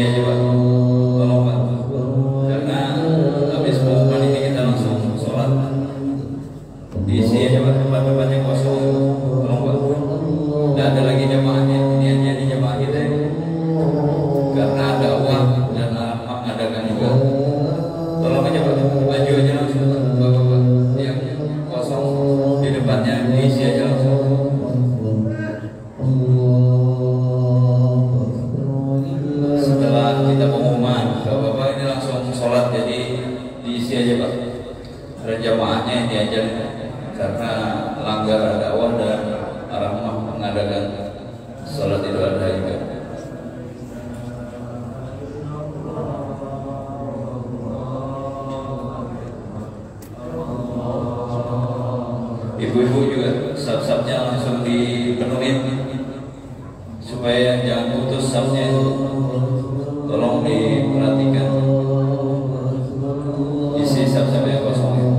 aja Pak, tolong Pak, karena habis pengumuman ini kita langsung sholat, diisi aja Pak, tempat-tempatnya kosong, tolong Pak. Tidak ada lagi jamaahnya, ini aja di jamaah kita ini, karena ada uang dan alamak ngadakan juga. Tolong aja Pak, maju aja langsung Bapak-bapak yang kosong di depannya, diisi aja langsung. Setelah kita pengumuman, Bapak-bapak ini langsung sholat, jadi diisi aja Pak. Ada jamaahnya yang diajar, karena langgar dakwah dan rahmah mengadakan sholat Idul Adha juga. Ibu-ibu juga sab-sabnya langsung dipenuhin supaya jangan putus sabnya itu, tolong diperhatikan, isi sab-sab yang kosong itu.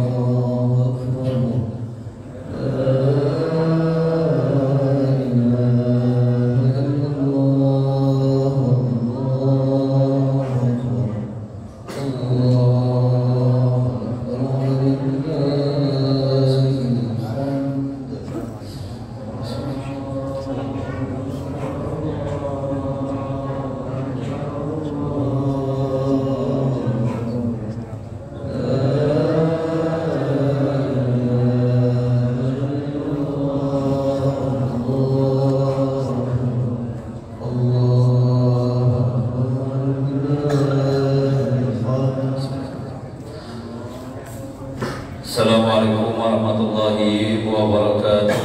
Assalamualaikum warahmatullahi wabarakatuh.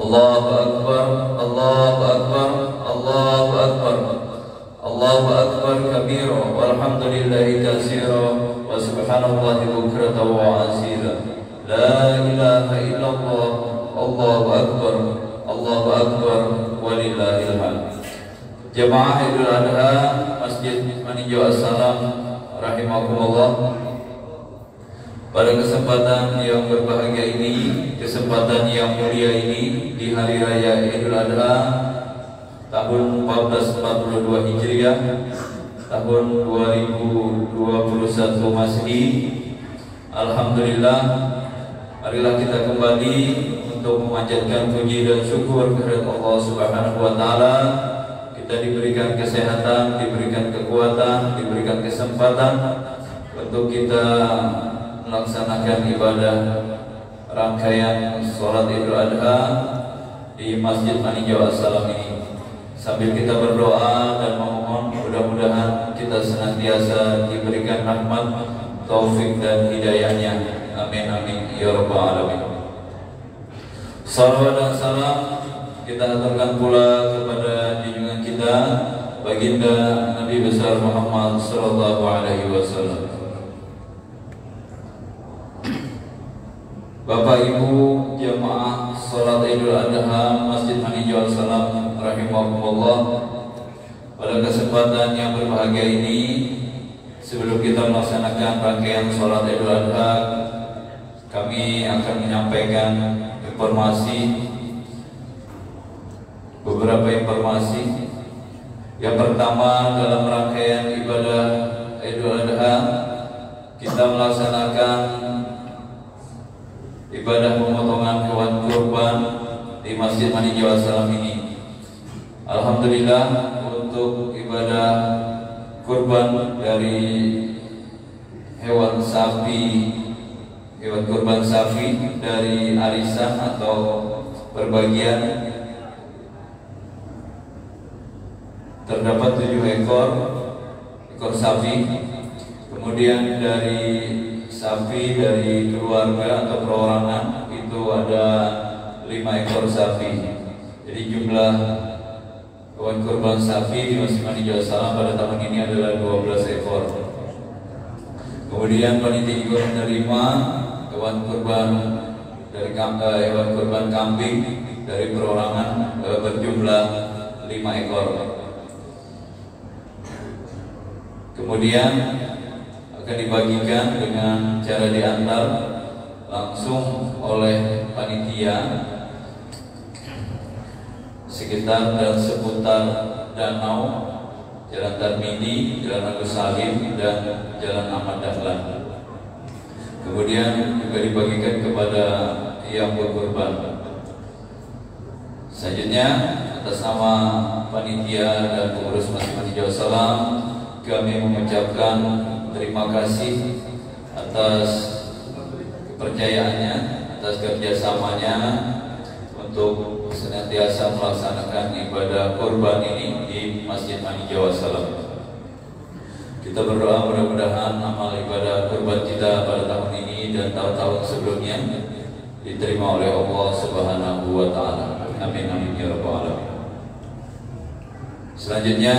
Allahu Akbar, Allahu Akbar, Allahu Akbar, Allahu Akbar kabira, walhamdulillahi katsira, wa subhanallahi bukratan wa asila. La ilaha illallah, Allahu Akbar, Allahu Akbar, walillahil hamd. Jamaah Idul Adha Masjid Maninjau Assalam rahimakumullah. Pada kesempatan yang berbahagia ini, kesempatan yang mulia ini, di hari raya Idul Adha tahun 1442 Hijriah, tahun 2021 Masehi, alhamdulillah, marilah kita kembali untuk memanjatkan puji dan syukur kehadirat Allah Subhanahu wa taala. Kita diberikan kesehatan, diberikan kekuatan, diberikan kesempatan untuk kita melaksanakan ibadah rangkaian sholat Idul Adha di Masjid Maninjau Assalam ini, sambil kita berdoa dan memohon mudah-mudahan kita senantiasa diberikan rahmat, taufik dan hidayahnya. Amin amin ya rabbal alamin. Salawat dan salam kita aturkan pula kepada junjungan kita baginda Nabi besar Muhammad sallallahu alaihi wasallam. Bapak Ibu jamaah salat Idul Adha Masjid Maninjau Assalam rahimahumullah, pada kesempatan yang berbahagia ini, sebelum kita melaksanakan rangkaian salat Idul Adha, kami akan menyampaikan beberapa informasi. Yang pertama, dalam rangkaian ibadah Idul Adha kita melaksanakan ibadah pemotongan hewan kurban di Masjid Maninjau Assalam ini. Alhamdulillah, untuk ibadah kurban dari hewan kurban sapi dari arisan atau berbagian terdapat 7 ekor sapi. Kemudian dari sapi dari keluarga atau perorangan itu ada 5 ekor sapi. Jadi jumlah hewan kurban sapi di Masjid Maninjau Assalam pada tahun ini adalah 12 ekor. Kemudian panitia juga menerima hewan kurban dari hewan kurban kambing dari perorangan berjumlah 5 ekor. Kemudian akan dibagikan dengan cara diantar langsung oleh panitia sekitar dan seputar Danau, Jalan Tarmidi, Jalan Agus Salim, dan Jalan Ahmad Dahlan. Kemudian juga dibagikan kepada yang berkorban. Selanjutnya atas nama panitia dan pengurus Masjid Jawa Salam, kami mengucapkan terima kasih atas kepercayaannya, atas kerjasamanya untuk senantiasa melaksanakan ibadah kurban ini di Masjid Jawa Salam. Kita berdoa mudah-mudahan amal ibadah kurban kita pada tahun ini dan tahun-tahun sebelumnya diterima oleh Allah Subhanahu wa Ta'ala. Amin amin ya rabbal alamin. Selanjutnya,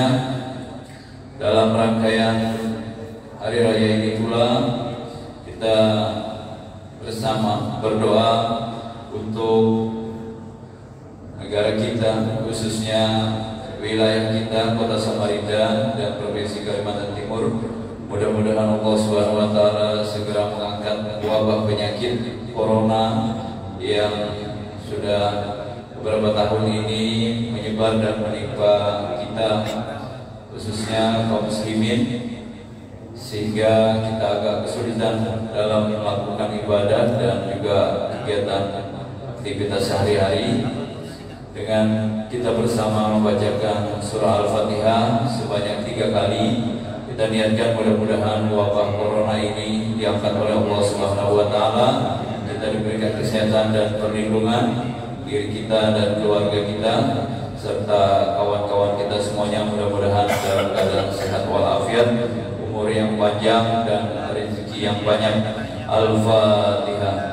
dalam rangkaian hari raya ini pula kita bersama berdoa untuk negara kita, khususnya wilayah kita, Kota Samarinda dan Provinsi Kalimantan Timur. Mudah-mudahan Allah Subhanahu wa Ta'ala segera mengangkat wabah penyakit corona yang sudah beberapa tahun ini menyebar dan menimpa kita, khususnya kaum muslimin, sehingga kita agak kesulitan dalam melakukan ibadah dan juga kegiatan aktivitas sehari-hari. Dengan kita bersama membacakan surah Al-Fatihah sebanyak 3 kali, kita niatkan mudah-mudahan wabah corona ini diangkat oleh Allah Subhanahu wa Ta'ala, kita diberikan kesehatan dan perlindungan diri kita dan keluarga kita serta kawan-kawan kita semuanya, mudah-mudahan dalam keadaan sehat walafiat, umur yang panjang dan rezeki yang banyak. Al-Fatihah.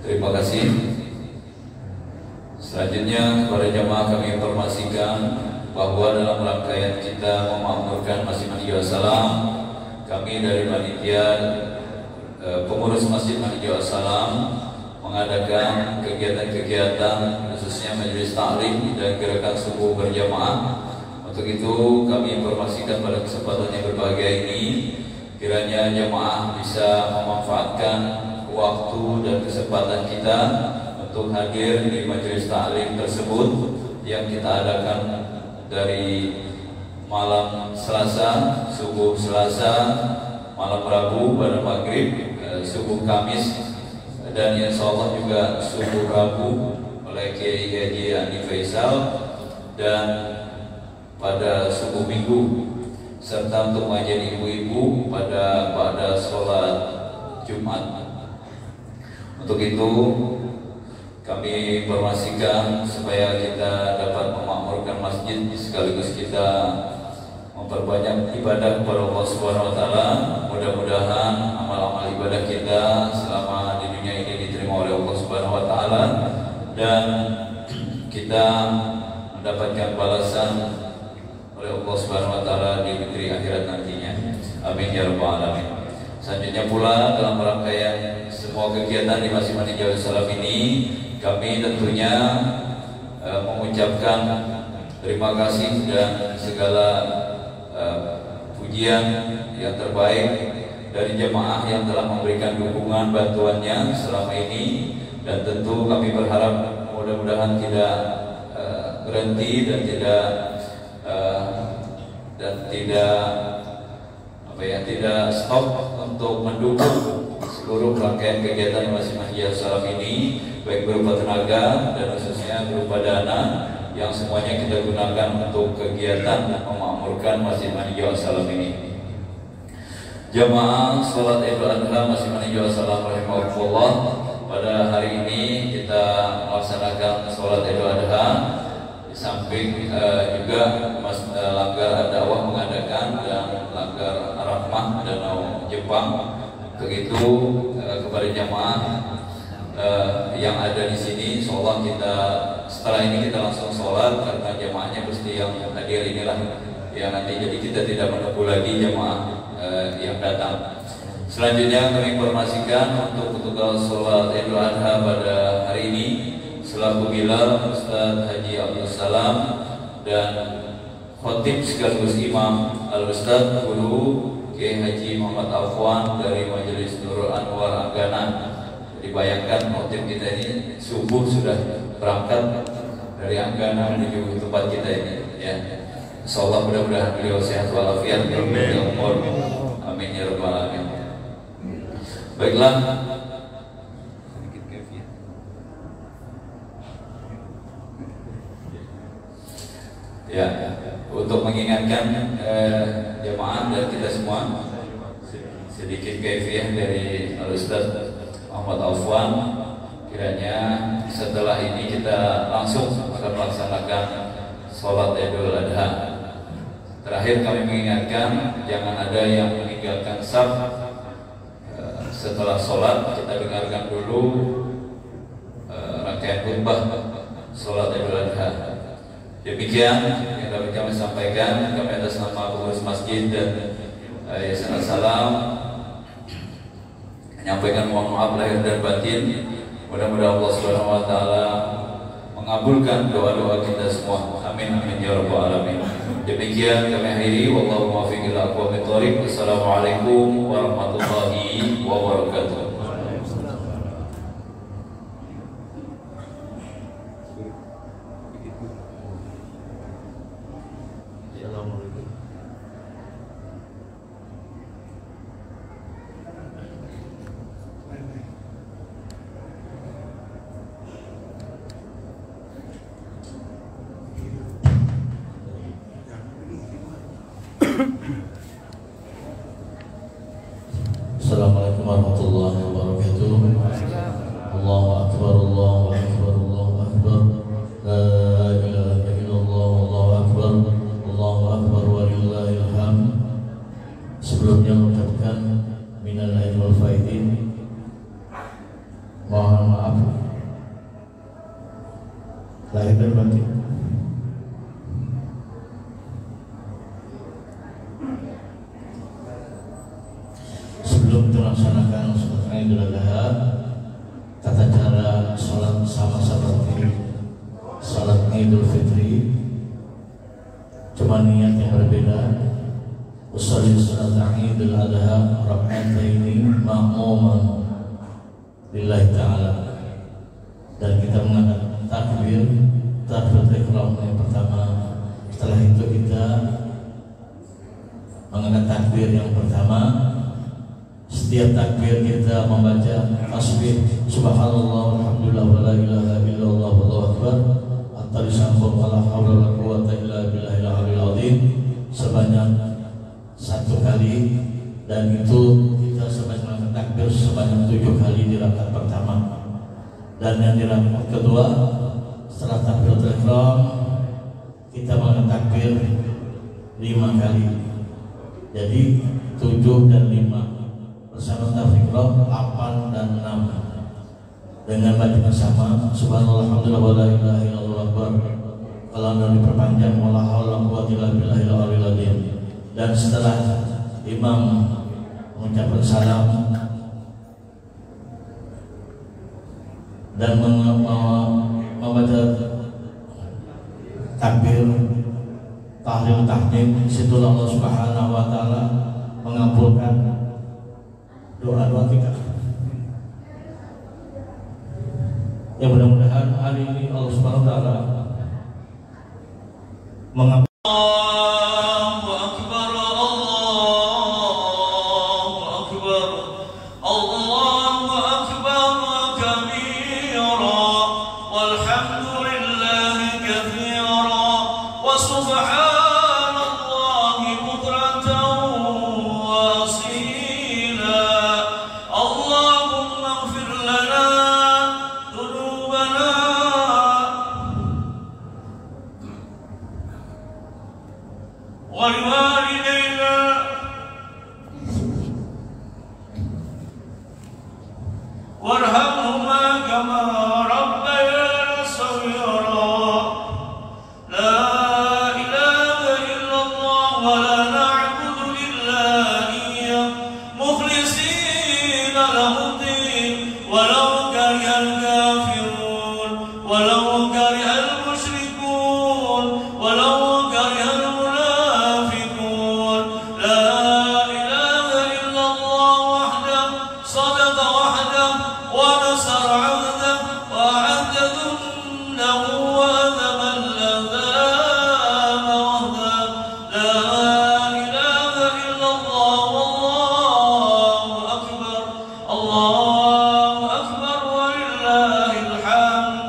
Terima kasih. Selanjutnya kepada jamaah kami informasikan bahwa dalam rangkaian kita memakmurkan Masjid Jawa Salam, kami dari panitia pengurus Masjid Jawa Salam mengadakan kegiatan-kegiatan khususnya majelis taklim dan gerakan subuh berjamaah. Untuk itu kami informasikan pada kesempatan yang berbahagia ini, kiranya jamaah bisa memanfaatkan waktu dan kesempatan kita untuk hadir di majelis taklim tersebut yang kita adakan dari malam Selasa, subuh Selasa, malam Rabu pada maghrib, subuh Kamis, dan insya Allah juga subuh Rabu oleh Kiai Haji Andi Faisal, dan pada subuh Minggu, serta untuk mengajian ibu-ibu pada sholat Jumat. Untuk itu kami informasikan supaya kita dapat memakmurkan masjid sekaligus kita memperbanyak ibadah kepada Allah Subhanahu wa Ta'ala. Mudah-mudahan amal-amal ibadah kita selama di dunia ini diterima oleh Allah Subhanahu wa Ta'ala dan kita mendapatkan balasan oleh Allah Subhanahu wa Ta'ala di negeri akhirat nantinya. Amin ya rabbal alamin. Selanjutnya pula dalam rangkaian semua kegiatan di Masjid Jawa Salam ini, kami tentunya mengucapkan terima kasih dan segala pujian yang terbaik dari jemaah yang telah memberikan dukungan bantuannya selama ini, dan tentu kami berharap mudah-mudahan tidak berhenti dan tidak stop untuk mendukung seluruh rangkaian kegiatan Masjid Jawa Salam ini, baik berupa tenaga dan khususnya berupa dana yang semuanya kita gunakan untuk kegiatan memakmurkan Masjid Jawa Salam ini. Jamaah sholat Idul Adha Masjid Jawa Salam rahimahullah, pada hari ini kita melaksanakan sholat Idul Adha. Di samping juga Langgar Dakwah mengadakan dan Langgar Rahmah Danau Jepang. Untuk itu kepada jamaah yang ada di sini. Insyaallah kita setelah ini kita langsung sholat karena jamaahnya pasti yang hadir inilah yang nanti, jadi kita tidak menunggu lagi jamaah yang datang. Selanjutnya kami informasikan untuk petugas sholat Idul Adha pada hari ini selaku Bilal Ustaz Haji Abdul Salam dan khotib sekaligus imam Al-Ustaz Guru Kiai Haji Muhammad Afwan dari Majelis Nurul Anwar Anggana. Dibayangkan khotib kita ini subuh sudah berangkat dari Anggana menuju tempat kita ini ya. Insyaallah mudah-mudahan beliau sehat walafiat dan umur. Amin ya rabbal alamin. Baiklah, ya, untuk mengingatkan jemaah dan kita semua, sedikit kaifiah dari Al-Ustaz Muhammad Afwan. Kiranya setelah ini kita langsung akan melaksanakan sholat Idul Adha. Terakhir kami mengingatkan jangan ada yang meninggalkan saf. Setelah sholat kita dengarkan dulu rangkaian khutbah sholat Idul Adha. Demikian yang dapat kami sampaikan. Kami atas nama pengurus masjid dan Yayasan Salam menyampaikan mohon maaf lahir dan batin. Mudah-mudahan Allah Subhanahu wa taala mengabulkan doa-doa kita semua. Amin amin ya rabbal alamin. Demikian kami akhiri, wallahu muwaffiq ila aqwamit thoriq. Wassalamualaikum warahmatullahi wabarakatuh. Assalamualaikum warahmatullahi wabarakatuh. Allahu akbar, Allahu akbar, Allahu akbar. La ilaha illallah, Allahu akbar, Allahu akbar walillahil hamd. Sebelumnya mengucapkan minal aidin wal faidin. Mohon maaf lahir dan batin. Sebelum melaksanakan sholat Idul Adha, tata cara sholat sama seperti sholat Idul Fitri, cuma niat yang berbeda. Usolli sholat Idul Adha rak'ataini ma'muman lillahi ta'ala, dan kita mengatakan takbiratul ihram yang pertama. Setelah itu kita mengangkat takbir yang pertama. Setiap takbir kita membaca tasbih subhanallah walhamdulillah wala ilaha illallah wallahu akbar at-tarisamur wala haula wala quwwata illa billahil aliyil azim sebanyak 1 kali, dan itu kita sebanyak takbir sebanyak 7 kali di rakaat pertama. Dan yang di rakaat kedua setelah takbiratul ihram kita mengangkat takbir 5 kali. Jadi 7 dan 5 bersama takbir 8 dan 6 dengan bacaan sama subhanallah alhamdulillah wala ilaha illallah akbar. Kalau anda diperpanjang wala haula wala quwwata illa billahil aliyil azim. Dan setelah imam mengucapkan salam dan membaca takbir tahlil tahmid, situlah Allah Subhanahu wa taala mengabulkan doa-doa kita. Ya mudah-mudahan hari ini Allah Subhanahu wa taala mengabulkan. وارحمهما كما ربيانا صغيرا لا إله إلا الله ولا نعبد إلا إياه مخلصين له الدين ولو كره الكافرون ولو كره المشركون ولو كره المنافقون لا إله إلا الله وحده صدق وحده ونصر عبده وأعد ذنه وهزم الأحزاب وحده لا إله إلا الله والله أكبر الله أكبر ولله الحمد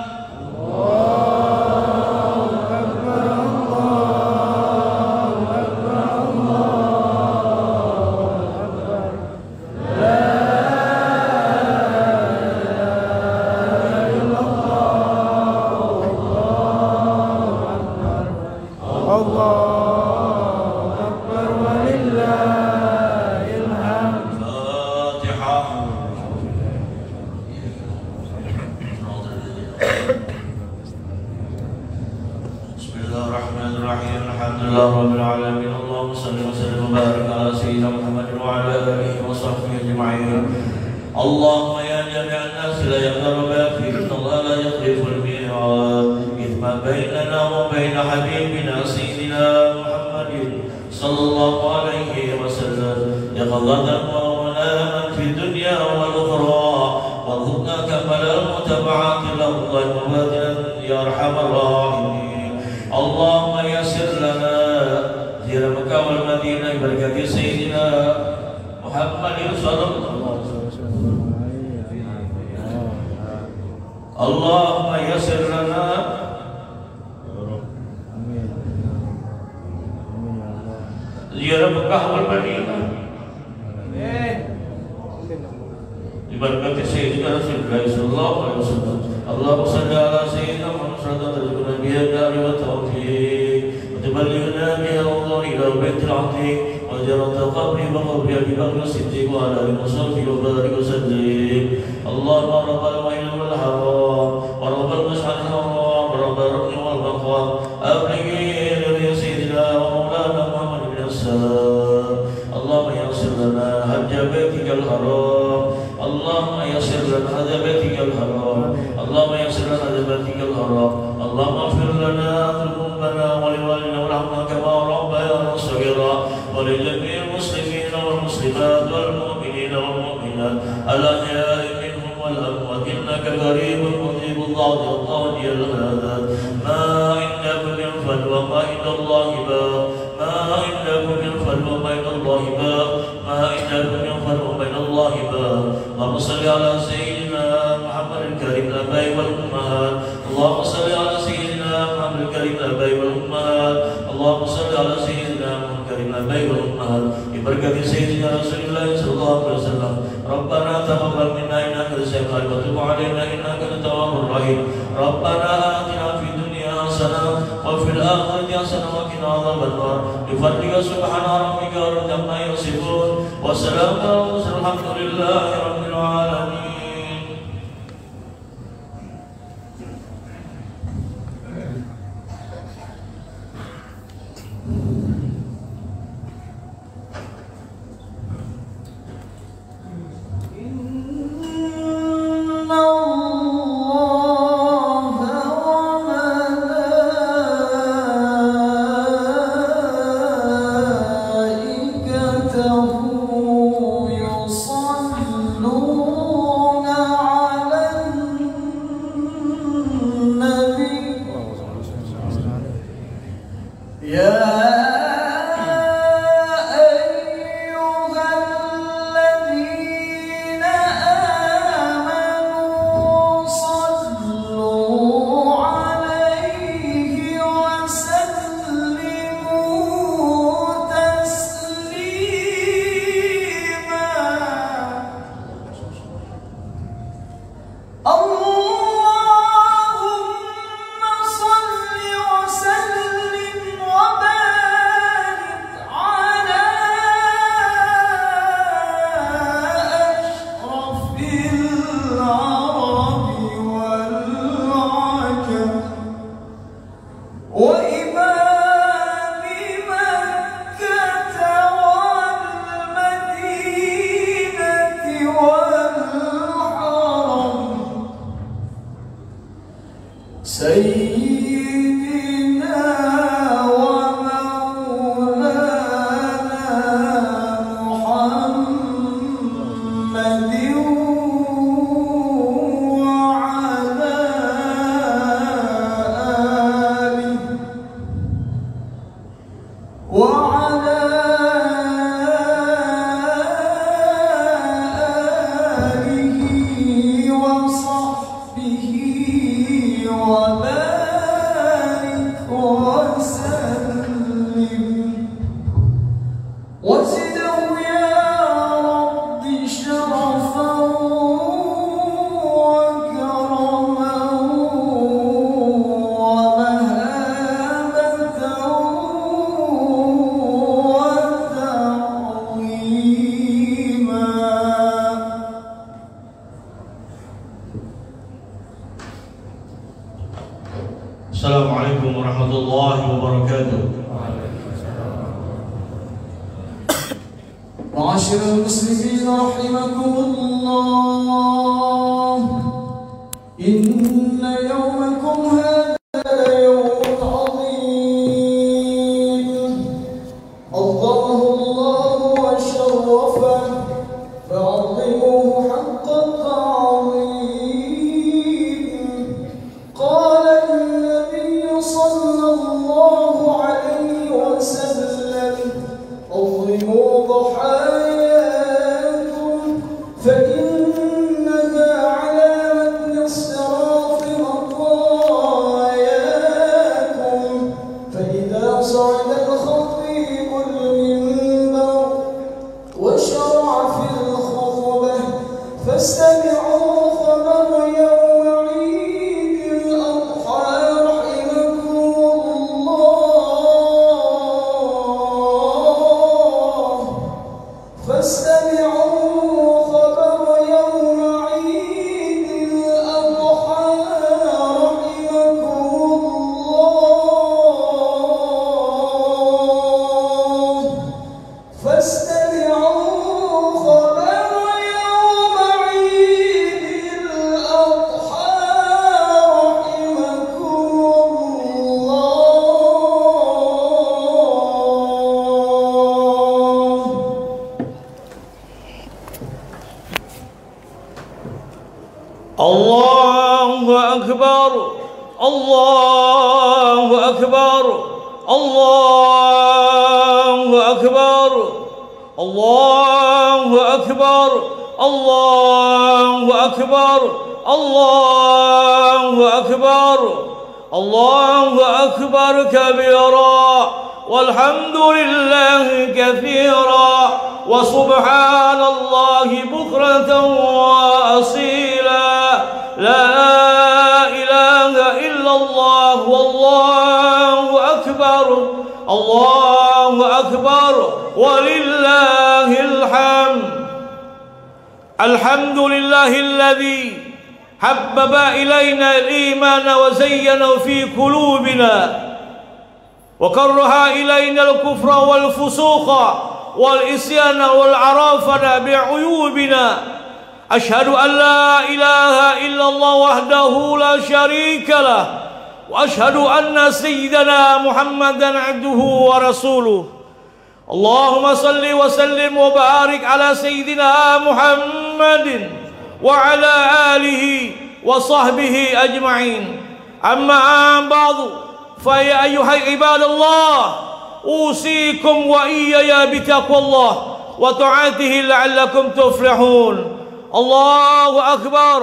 Bismillahirrahmanirrahim. Alhamdulillah rabbil alamin. Allahumma shalli wa sallim wa barik ala sayyidina Muhammad wa ala alihi wa sahbihi ajma'in. Allahumma ya jami'an nas la yaghdaru bafi inna Allah la yakhlifu al-mi'ad. Ithma bainana wa bain habibina sayyidina Muhammadin sallallahu alaihi wa sallam. Ya qadatan wa manaman fi dunya wal ukhra. Wa dhunna kamal al-mutaba'ati al-afdal mubadilan ya arhamar rahimin. اللهم يسر لنا زيارة مكة والمدينة ببركة سيدنا محمد صلى الله عليه وسلم. اللهم يسر لنا زيارة مكة والمدينة ببركة سيدنا رسول الله صلى الله عليه وسلم. اللهم صل على سيدنا محمد صلى الله عليه وسلم بها الدار والتوفيق وتبلغنا بها الله الى البيت العتيق وجرت قبري وقبر ابي بكر الصديق وعلى اله وصحبه وبارك وسلم. اللهم رب الوحيد والحرام ورب المشعر الحرام ورب الركن والمقام ابلغ الى سيدنا ومولانا محمد بن السلام. اللهم يسر لنا حج بيتك الحرام. اللهم يسر لنا حج بيتك الحرام. اللهم يسر لنا حج بيتك الحرام. اللهم اغفر لنا ذنوبنا ولوالدنا وارحمنا كما ربيانا صغيرا ولجميع المسلمين والمسلمات والمؤمنين والمؤمنات الاحياء منهم والاموات انك قريب مجيب الدعوة القاضي هذا ما عندكم ينفد وما عند الله باق ما عندكم ينفد وما عند الله باق ما عندكم ينفد وما عند الله باق. اللهم صل على سيدنا محمد الكريم الآباء والأمهات. اللهم صل على سيدنا محمد الكريم الآباء والأمهات. اللهم صل على سيدنا محمد الكريم الآباء والأمهات ببركة سيدنا رسول الله صلى الله عليه وسلم. ربنا تقبل منا إنك أنت السميع العليم وتب علينا إنك أنت التواب الرحيم. ربنا آتنا في الدنيا حسنة وفي الآخرة حسنة وقنا عذاب النار بفضلك سبحان ربك رب العزة عما يصفون وسلام على المرسلين الحمد لله رب العالمين. يصلون سيدنا ومولانا محمد وعلى آله وصحبه وبارك وسلم وزده يا رب شرفا وكرما ومهابة وتعظيما. Assalamualaikum warahmatullahi wabarakatuh. معاشر المسلمين رحمكم الله، إن يومكم هذا يوم عظيم الله وشرفه فعظموه حق التعظيم. قال النبي صلى الله عليه وسلم عظموا ضحاياكم فإنها على متن الصراط مطاياكم. فإذا صعد الخطيب المنبر وشرع في الخطبة فاستمعوا خبر يوم عيد الأضحى رحمكم الله. فاستمعوا خبر يوم عيد الأضحى رحمكم الله. فاستمعوا خبر يوم عيد الأضحى رحمكم الله. الله أكبر الله أكبر الله أكبر الله أكبر الله أكبر الله أكبر الله أكبر كبيرا والحمد لله كثيرا وسبحان الله بكرة وأصيلا. لا إله إلا الله والله أكبر الله أكبر ولله الحمد. الحمد لله الذي حبب إلينا الإيمان وزينه في قلوبنا وكره إلينا الكفر والفسوق والعصيان والعرافة بعيوبنا. أشهد أن لا إله إلا الله وحده لا شريك له وأشهد أن سيدنا محمدا عبده ورسوله. اللهم صل وسلم وبارك على سيدنا محمد وعلى آله وصحبه أجمعين. أما بعد فيا أيها عباد الله أوصيكم وإياي بتقوى الله وطاعته لعلكم تفلحون. الله أكبر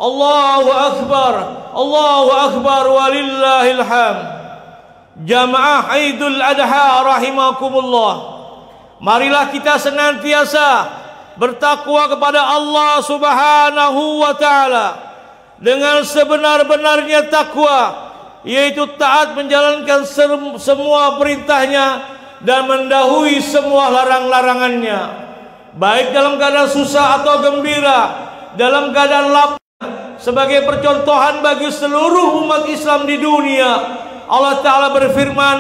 الله أكبر الله أكبر ولله الحمد. Jamaah Idul Adha rahimakumullah, marilah kita senantiasa bertakwa kepada Allah Subhanahu wa taala dengan sebenar-benarnya takwa, yaitu taat menjalankan semua perintahnya dan mendahului semua larang-larangannya, baik dalam keadaan susah atau gembira, dalam keadaan lapar, sebagai percontohan bagi seluruh umat Islam di dunia. Allah Ta'ala berfirman,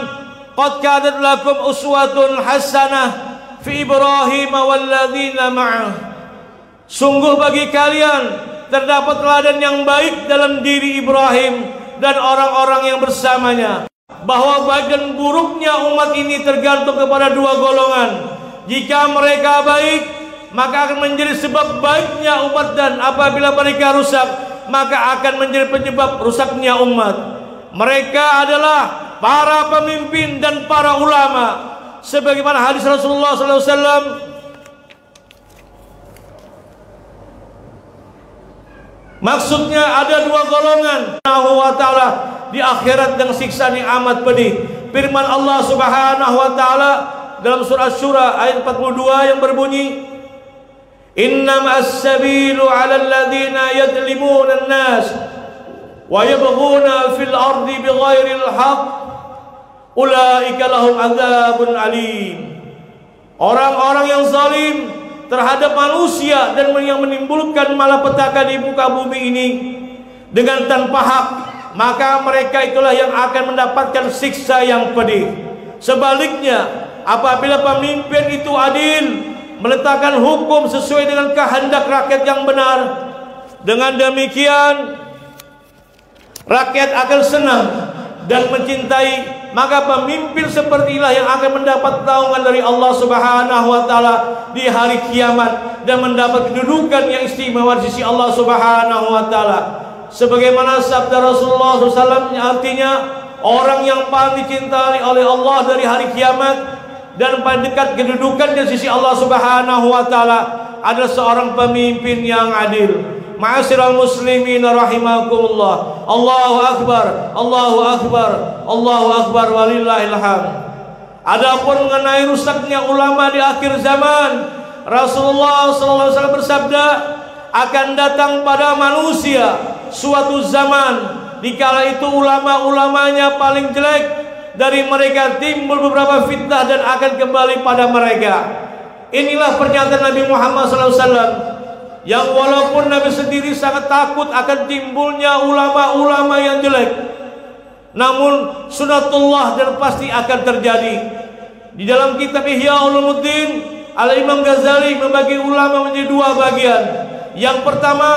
qad kanat lakum uswatun hasanah fi Ibrahim walladzina ma'ah. Sungguh bagi kalian terdapat teladan yang baik dalam diri Ibrahim dan orang-orang yang bersamanya, bahwa bagian buruknya umat ini tergantung kepada dua golongan. Jika mereka baik, maka akan menjadi sebab baiknya umat, dan apabila mereka rusak, maka akan menjadi penyebab rusaknya umat. Mereka adalah para pemimpin dan para ulama, sebagaimana hadis Rasulullah SAW. Maksudnya ada dua golongan wa ta'ala di akhirat dengan siksaan yang amat pedih. Firman Allah Subhanahu wa ta'ala dalam surah Asy-Syura ayat 42 yang berbunyi, innamas sabilu 'alal ladzina yadlimuna an-nas wa yabghuna fil ardi bighairil haqq ulaika lahum adzabun alim. Orang-orang yang zalim terhadap manusia dan yang menimbulkan malapetaka di muka bumi ini dengan tanpa hak, maka mereka itulah yang akan mendapatkan siksa yang pedih. Sebaliknya, apabila pemimpin itu adil, meletakkan hukum sesuai dengan kehendak rakyat yang benar, dengan demikian rakyat akan senang dan mencintai, maka pemimpin seperti inilah yang akan mendapat naungan dari Allah Subhanahu wa ta'ala di hari kiamat dan mendapat kedudukan yang istimewa di sisi Allah Subhanahu wa ta'ala. Sebagaimana sabda Rasulullah SAW, artinya orang yang paling dicintai oleh Allah dari hari kiamat dan paling dekat kedudukan di sisi Allah Subhanahu wa ta'ala adalah seorang pemimpin yang adil. Ma'asyiral muslimin rahimakumullah. Allahu akbar, Allahu akbar, Allahu akbar walillahil hamd. Adapun mengenai rusaknya ulama di akhir zaman, Rasulullah SAW bersabda, akan datang pada manusia suatu zaman dikala itu ulama-ulamanya paling jelek, dari mereka timbul beberapa fitnah dan akan kembali pada mereka. Inilah pernyataan Nabi Muhammad SAW, yang walaupun Nabi sendiri sangat takut akan timbulnya ulama-ulama yang jelek, namun sunatullah dan pasti akan terjadi. Di dalam kitab Ihya Ulumuddin, Al-Imam Ghazali membagi ulama menjadi dua bagian. Yang pertama,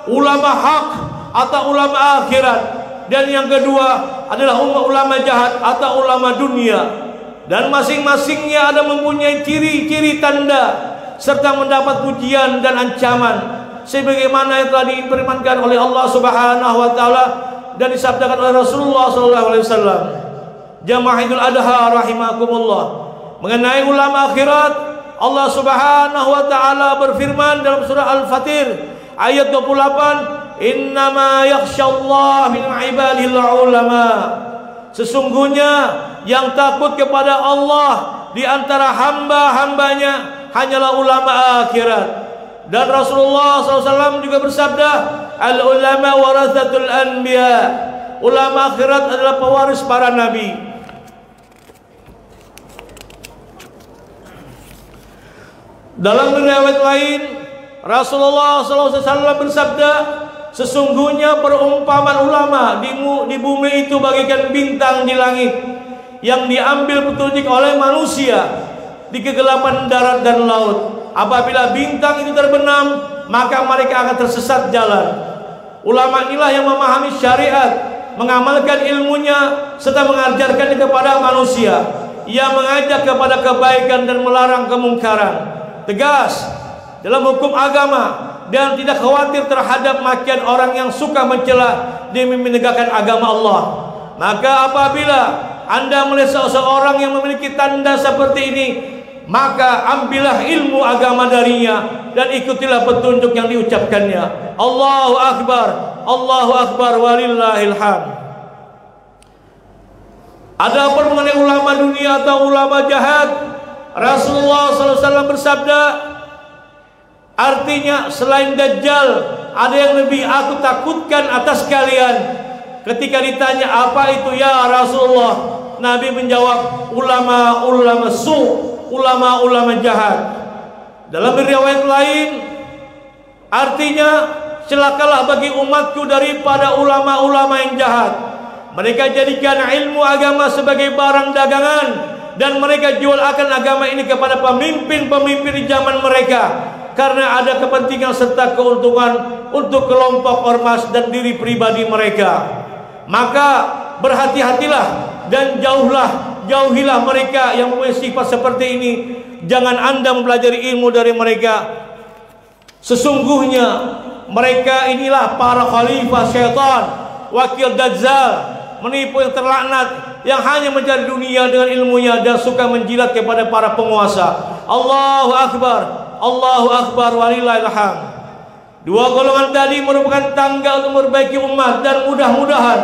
ulama hak atau ulama akhirat, dan yang kedua adalah ulama jahat atau ulama dunia. Dan masing-masingnya ada mempunyai ciri-ciri tanda serta mendapat pujian dan ancaman, sebagaimana yang telah difirmankan oleh Allah Subhanahu wa ta'ala dan disabdakan oleh Rasulullah SAW. Jamaah Idul Adha rahimakumullah. Mengenai ulama akhirat, Allah Subhanahu wa ta'ala berfirman dalam surah Al-Fatir ayat 28, innama yakhshallah min ibadihil ulama. Sesungguhnya yang takut kepada Allah di antara hamba-hambanya hanyalah ulama akhirat. Dan Rasulullah SAW juga bersabda, al-ulama warathatul anbiya. Ulama akhirat adalah pewaris para nabi. Dalam riwayat lain, Rasulullah SAW bersabda, sesungguhnya perumpamaan ulama di bumi itu bagaikan bintang di langit yang diambil petunjuk oleh manusia di kegelapan darat dan laut. Apabila bintang itu terbenam, maka mereka akan tersesat jalan. Ulama inilah yang memahami syariat, mengamalkan ilmunya, serta mengajarkannya kepada manusia. Ia mengajak kepada kebaikan dan melarang kemungkaran, tegas dalam hukum agama, dan tidak khawatir terhadap makian orang yang suka mencela demi menegakkan agama Allah. Maka apabila Anda melihat seseorang yang memiliki tanda seperti ini, maka ambillah ilmu agama darinya dan ikutilah petunjuk yang diucapkannya. Allahu akbar, Allahu akbar walillahil hamd. Adapun mengenai ulama dunia atau ulama jahat, Rasulullah SAW bersabda, artinya selain Dajjal ada yang lebih aku takutkan atas kalian. Ketika ditanya apa itu ya Rasulullah, Nabi menjawab, ulama-ulama ulama-ulama jahat. Dalam riwayat lain, artinya celakalah bagi umatku daripada ulama-ulama yang jahat. Mereka jadikan ilmu agama sebagai barang dagangan, dan mereka jual akan agama ini kepada pemimpin-pemimpin di zaman mereka, karena ada kepentingan serta keuntungan untuk kelompok ormas dan diri pribadi mereka. Maka berhati-hatilah dan jauhilah mereka yang mempunyai sifat seperti ini. Jangan Anda mempelajari ilmu dari mereka. Sesungguhnya mereka inilah para khalifah syaitan, wakil dajjal, menipu yang terlaknat, yang hanya mencari dunia dengan ilmunya dan suka menjilat kepada para penguasa. Allahu Akbar, Allahu Akbar, walillahil hamd. Dua golongan tadi merupakan tangga untuk memperbaiki umat, dan mudah-mudahan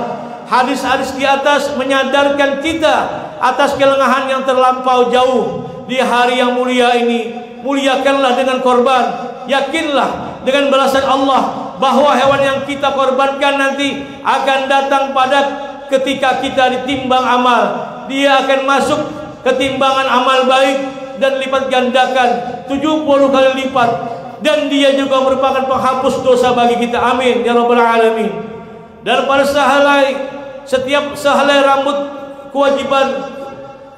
hadis-hadis di atas menyadarkan kita atas kelengahan yang terlampau jauh di hari yang mulia ini. Muliakanlah dengan korban, yakinlah dengan balasan Allah bahwa hewan yang kita korbankan nanti akan datang pada ketika kita ditimbang amal. Dia akan masuk ketimbangan amal baik dan lipat gandakan 70 kali lipat, dan dia juga merupakan penghapus dosa bagi kita. Amin ya rabbal alamin. Dan pada setiap sehelai rambut kewajiban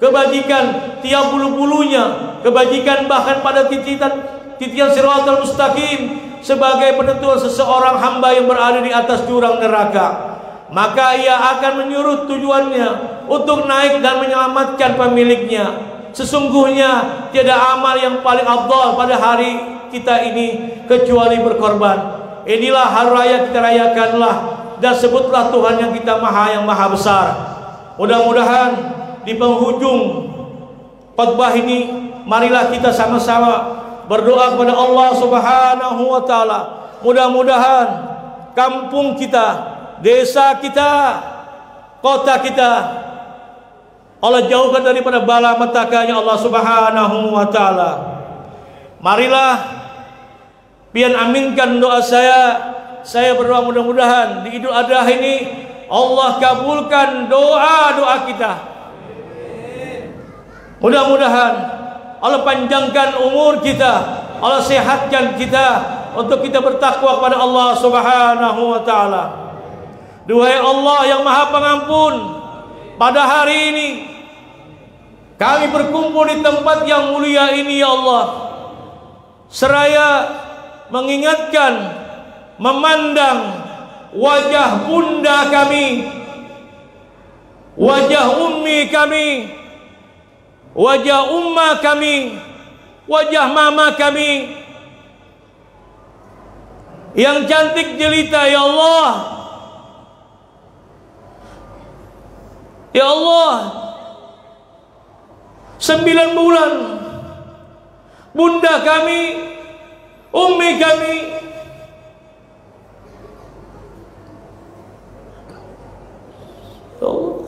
kebajikan, tiap bulu-bulunya kebajikan, bahkan pada titian siratal mustaqim sebagai penentuan seseorang hamba yang berada di atas jurang neraka. Maka ia akan menyuruh tujuannya untuk naik dan menyelamatkan pemiliknya. Sesungguhnya tiada amal yang paling afdal pada hari kita ini kecuali berkorban. Inilah hari raya, kita rayakanlah dan sebutlah Tuhan yang kita yang maha besar. Mudah-mudahan di penghujung khutbah ini, marilah kita sama-sama berdoa kepada Allah Subhanahu wa taala. Mudah-mudahan kampung kita, desa kita, kota kita Allah jauhkan daripada bala metakanya Allah Subhanahu wa taala. Marilah pian aminkan doa saya. Saya berdoa mudah-mudahan di Idul Adha ini Allah kabulkan doa-doa kita. Mudah-mudahan Allah panjangkan umur kita, Allah sehatkan kita untuk kita bertakwa kepada Allah Subhanahu wa taala. Duhai Allah yang Maha Pengampun, pada hari ini kami berkumpul di tempat yang mulia ini ya Allah, seraya mengingatkan, memandang wajah bunda kami, wajah ummi kami, wajah umma kami, wajah mama kami yang cantik jelita ya Allah. Ya Allah, 9 bulan bunda kami, ummi kami ya Allah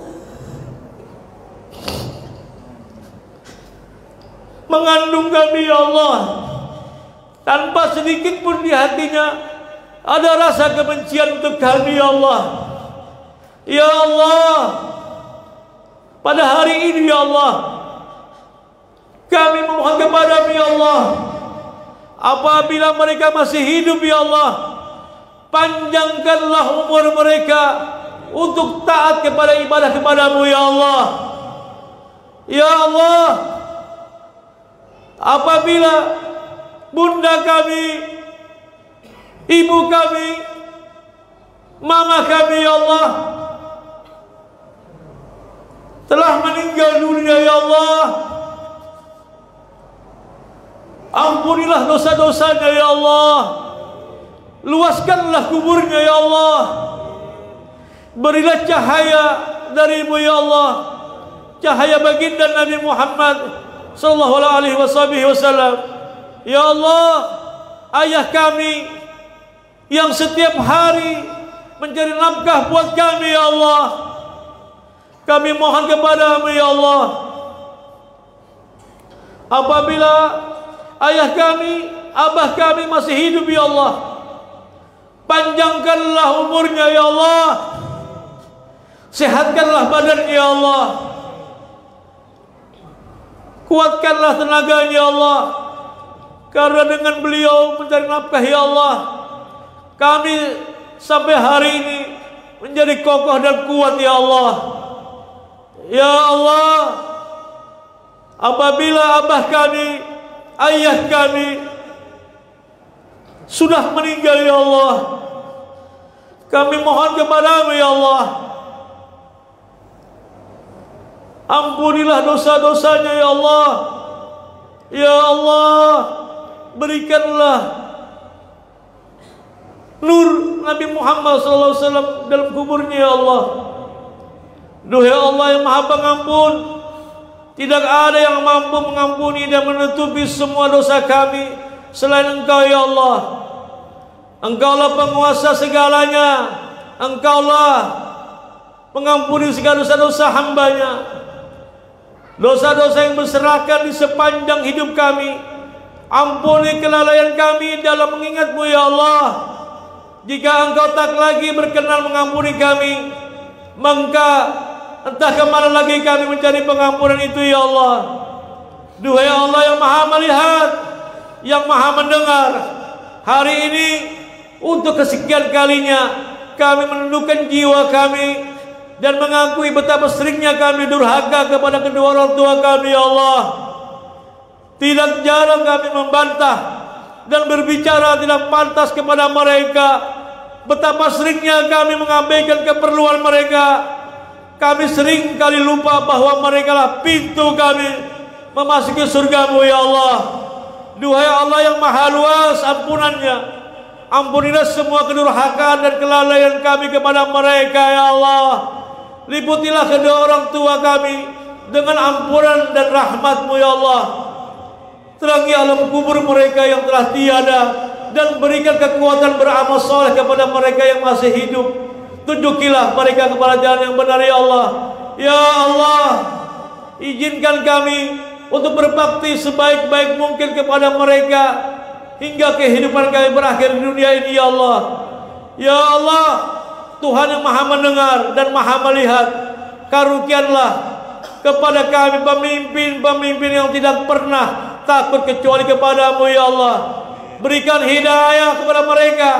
mengandung kami ya Allah, tanpa sedikit pun di hatinya ada rasa kebencian untuk kami ya Allah. Ya Allah, pada hari ini ya Allah, kami memohon kepada-Mu ya Allah, apabila mereka masih hidup ya Allah, panjangkanlah umur mereka untuk taat kepada ibadah kepada-Mu ya Allah. Ya Allah, apabila bunda kami, ibu kami, mama kami ya Allah telah meninggal dunia ya Allah, ampunilah dosa-dosanya ya Allah, luaskanlah kuburnya ya Allah, berilah cahaya dari-Mu ya Allah, cahaya baginda Nabi Muhammad sallallahu alaihi wasallam. Ya Allah, ayah kami yang setiap hari mencari nafkah buat kami ya Allah, kami mohon kepada-Mu ya Allah, apabila ayah kami, abah kami masih hidup ya Allah, panjangkanlah umurnya ya Allah, sehatkanlah badannya ya Allah, kuatkanlah tenaganya ya Allah, karena dengan beliau mencari nafkah ya Allah, kami sampai hari ini menjadi kokoh dan kuat ya Allah. Ya Allah, apabila abah kami, ayah kami sudah meninggal ya Allah, kami mohon kepada-Mu ya Allah, Ampunilah dosa-dosanya ya Allah. Ya Allah, berikanlah nur Nabi Muhammad SAW dalam kuburnya ya Allah. Duhai Allah yang Maha Pengampun, tidak ada yang mampu mengampuni dan menutupi semua dosa kami selain Engkau ya Allah. Engkaulah penguasa segalanya. Engkaulah mengampuni segala dosa-dosa hambanya. Dosa-dosa yang berserakan di sepanjang hidup kami. Ampuni kelalaian kami dalam mengingat-Mu ya Allah. Jika Engkau tak lagi berkenan mengampuni kami, maka entah kemana lagi kami mencari pengampunan itu ya Allah. Duhai Allah yang Maha melihat, yang Maha mendengar, hari ini untuk kesekian kalinya kami menundukkan jiwa kami dan mengakui betapa seringnya kami durhaka kepada kedua orang tua kami ya Allah. Tidak jarang kami membantah dan berbicara tidak pantas kepada mereka. Betapa seringnya kami mengabaikan keperluan mereka. Kami sering kali lupa bahwa mereka lah pintu kami memasuki surga-Mu ya Allah. Duhai Allah yang Maha luas ampunannya, ampunilah semua kedurhakaan dan kelalaian kami kepada mereka ya Allah. Liputilah kedua orang tua kami dengan ampunan dan rahmat-Mu ya Allah. Terangi alam kubur mereka yang telah tiada dan berikan kekuatan beramal soleh kepada mereka yang masih hidup. Tunjukilah mereka kepada jalan yang benar ya Allah. Ya Allah, izinkan kami untuk berbakti sebaik-baik mungkin kepada mereka hingga kehidupan kami berakhir di dunia ini ya Allah. Ya Allah, Tuhan yang Maha mendengar dan Maha melihat, karuniakanlah kepada kami pemimpin-pemimpin yang tidak pernah takut kecuali kepada-Mu ya Allah. Berikan hidayah kepada mereka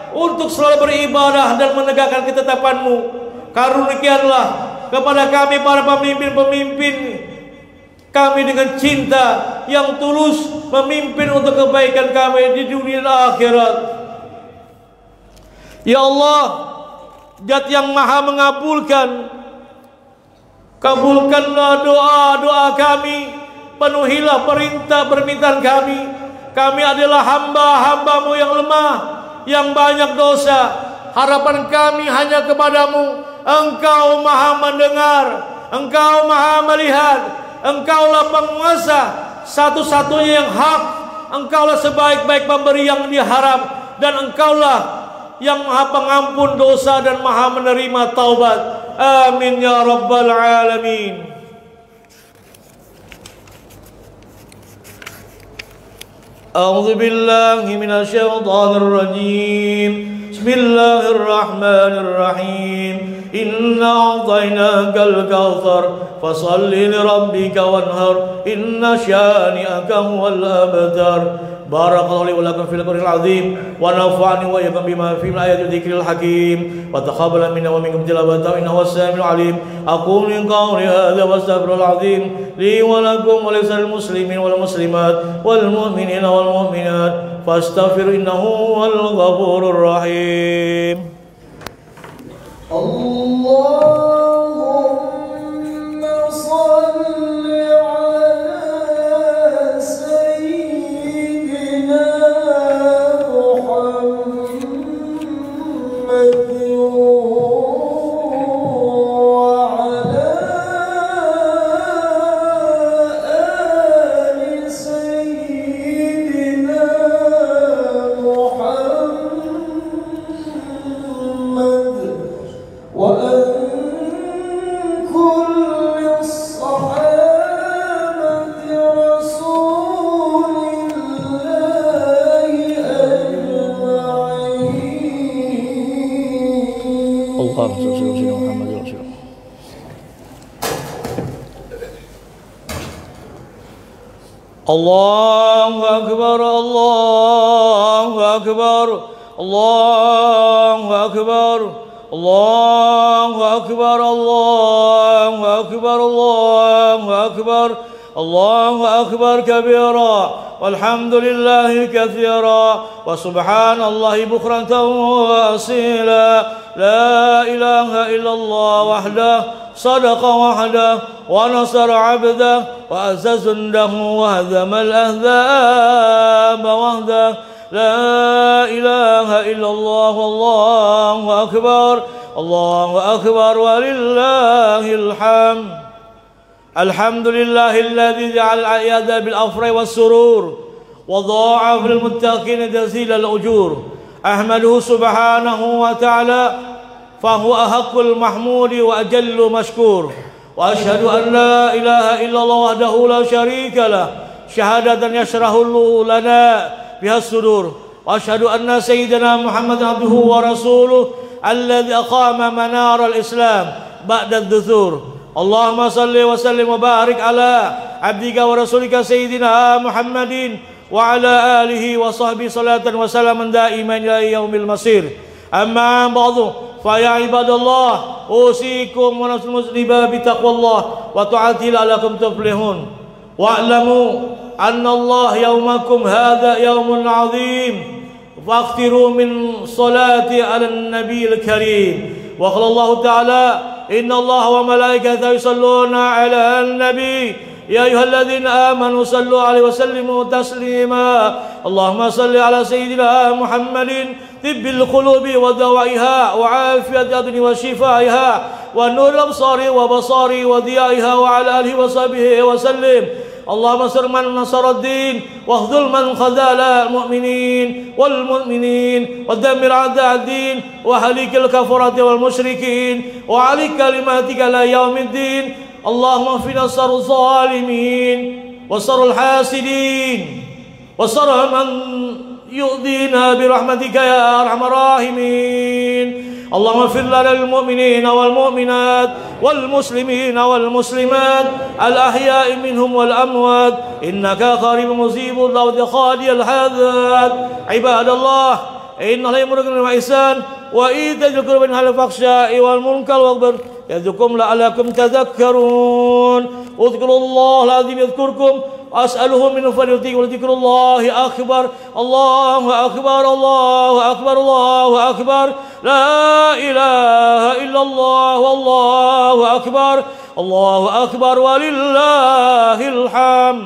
untuk selalu beribadah dan menegakkan ketetapan-Mu. Karuniakanlah kepada kami para pemimpin-pemimpin kami dengan cinta yang tulus memimpin untuk kebaikan kami di dunia dan akhirat. Ya Allah, Zat yang Maha mengabulkan, kabulkanlah doa-doa kami, penuhilah perintah permintaan kami. Kami adalah hamba-hamba-Mu yang lemah, yang banyak dosa. Harapan kami hanya kepada-Mu. Engkau Maha mendengar, Engkau Maha melihat, Engkaulah penguasa satu-satunya yang hak. Engkaulah sebaik-baik pemberi yang diharap, dan Engkaulah yang Maha pengampun dosa dan Maha menerima taubat. Amin ya rabbal alamin. A'udzu billahi minasyaitonir rajim. Bismillahirrahmanirrahim. Inna a'tainakal kautsar fashalli lirabbika wanhar. Inna syani'aka huwal abtar. Barakallahu li wa lakum fil qur'anil azim wa nafa'ani wa iyyakum bima fihi min ayati dzikril hakim wa taqabbal minna wa minkum tilawatahu innahu was-sami'ul alim. Aqulu min qawli hadza wastaghfirul azim li wa lakum wa lisal muslimin wal muslimat wal mu'minina wal mu'minat fastaghfiru innahu wal ghafurur rahim. Allahumma shalli ala sayyidina Allahu Akbar, Allahu Akbar, Allahu Akbar, Allahu Akbar, Allahu Akbar, Allahu Akbar, Allahu Akbar kabira, walhamdulillahi katsira, wa subhanallahi bukratan wa asila. La ilaha illallah wahdah صدق وحده ونصر عبده وأعز جنده وهزم الأحزاب وحده لا إله إلا الله والله أكبر الله أكبر ولله الحمد. الحمد لله الذي جعل الأعياد بالأفراح والسرور وضاعف للمتقين جزيل الأجور. أحمده سبحانه وتعالى فهو أحق المحمود وأجل مشكور. وأشهد أن لا إله إلا الله وحده لا شريك له شهادة يشرح لنا بها الصدور. وأشهد أن سيدنا محمد عبده ورسوله الذي أقام منار الإسلام بعد الدثور. اللهم صل وسلم وبارك على عبدك ورسولك سيدنا محمد وعلى آله وصحبه صلاة وسلاما دائما إلى يوم المصير. أما بعد فيا عباد الله أوصيكم ونفسي المسلمة بتقوى الله وطاعته لعلكم تفلحون. واعلموا أن الله يومكم هذا يوم عظيم فاكثروا من صلاة على النبي الكريم. وقال الله تعالى إن الله وملائكته يصلون على النبي يا أيها الذين آمنوا صلوا عليه وسلموا تسليما. اللهم صل على سيدنا محمد طب القلوب ودوائها وعافية الأبدان وشفائها ونور الأبصار وبصار وضيائها وعلى آله وصحبه وسلم. اللهم انصر من نصر الدين واخذل من خذل المؤمنين والمؤمنين ودمر أعداء الدين وهلك الكفرة والمشركين وعلي كلماتك إلى يوم الدين. اللهم اكفنا شر الظالمين وشر الحاسدين وشر من يؤذينا برحمتك يا أرحم الراحمين. اللهم اغفر لنا المؤمنين والمؤمنات والمسلمين والمسلمات الأحياء منهم والأموات إنك قريب مجيب الدعوة خالي الحاجات. عباد الله إن الله يأمر بالعدل والإحسان وإيتاء ذي القربى وينهى عن الفحشاء والمنكر والبغي يعظكم لعلكم تذكرون. اذكروا الله العظيم يذكركم وأسأله من فضله ولذكر الله أكبر. الله أكبر الله أكبر الله أكبر لا إله إلا الله والله أكبر الله أكبر ولله الحمد.